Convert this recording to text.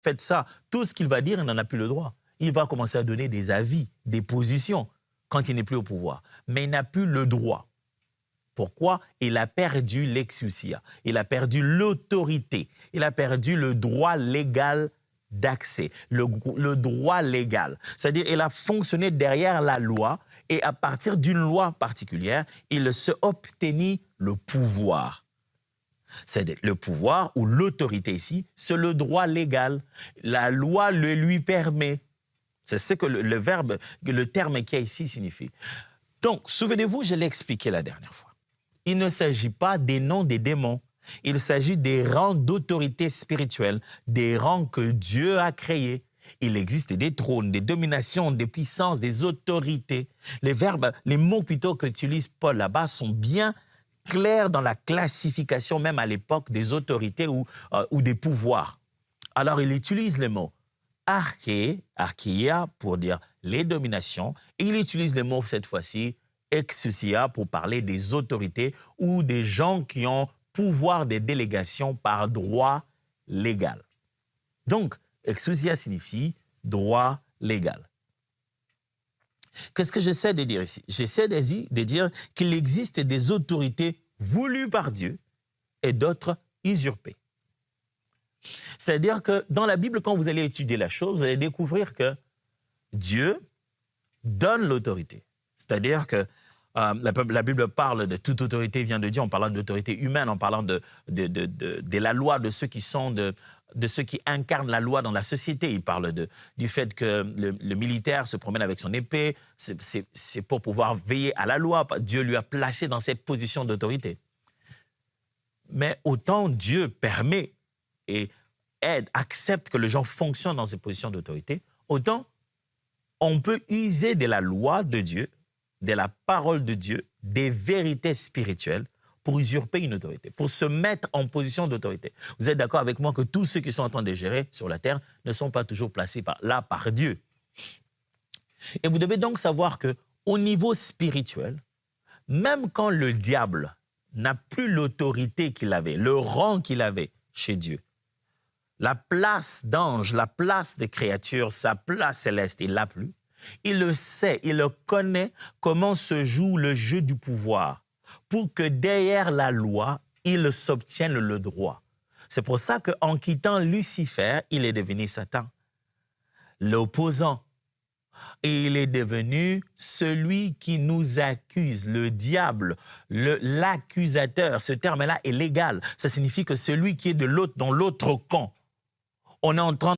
faites ça, tout ce qu'il va dire, il n'en a plus le droit. Il va commencer à donner des avis, des positions, quand il n'est plus au pouvoir. Mais il n'a plus le droit. Pourquoi? Il a perdu l'exousia, il a perdu l'autorité, il a perdu le droit légal d'accès, le droit légal. C'est-à-dire qu'il a fonctionné derrière la loi et à partir d'une loi particulière, il se obtenit le pouvoir. C'est le pouvoir ou l'autorité ici, c'est le droit légal. La loi le lui permet. C'est ce que le terme qui est ici signifie. Donc, souvenez-vous, je l'ai expliqué la dernière fois. Il ne s'agit pas des noms des démons. Il s'agit des rangs d'autorité spirituelle, des rangs que Dieu a créés. Il existe des trônes, des dominations, des puissances, des autorités. Les mots plutôt qu'utilise Paul là-bas sont bien clairs dans la classification, même à l'époque, des autorités ou des pouvoirs. Alors, il utilise les mots archéia pour dire les dominations, et il utilise les mots cette fois-ci exousia pour parler des autorités ou des gens qui ont pouvoir des délégations par droit légal. Donc, exousia signifie droit légal. Qu'est-ce que j'essaie de dire ici? J'essaie de dire qu'il existe des autorités voulues par Dieu et d'autres usurpées. C'est-à-dire que dans la Bible, quand vous allez étudier la chose, vous allez découvrir que Dieu donne l'autorité. C'est-à-dire que la Bible parle de toute autorité vient de Dieu, en parlant d'autorité humaine, en parlant de la loi, de ceux qui sont de ceux qui incarnent la loi dans la société. Il parle du fait que le militaire se promène avec son épée, c'est pour pouvoir veiller à la loi. Dieu lui a placé dans cette position d'autorité. Mais autant Dieu permet et aide, accepte que les gens fonctionnent dans ces positions d'autorité, autant on peut user de la loi de Dieu, de la parole de Dieu, des vérités spirituelles pour usurper une autorité, pour se mettre en position d'autorité. Vous êtes d'accord avec moi que tous ceux qui sont en train de gérer sur la terre ne sont pas toujours placés là par Dieu. Et vous devez donc savoir qu'au niveau spirituel, même quand le diable n'a plus l'autorité qu'il avait, le rang qu'il avait chez Dieu, la place d'ange, la place des créatures, sa place céleste, il ne l'a plus. Il le sait, il le connaît comment se joue le jeu du pouvoir pour que derrière la loi, il s'obtienne le droit. C'est pour ça qu'en quittant Lucifer, il est devenu Satan, l'opposant. Et il est devenu celui qui nous accuse, le diable, l'accusateur. Ce terme-là est légal. Ça signifie que celui qui est dans l'autre camp, on est en train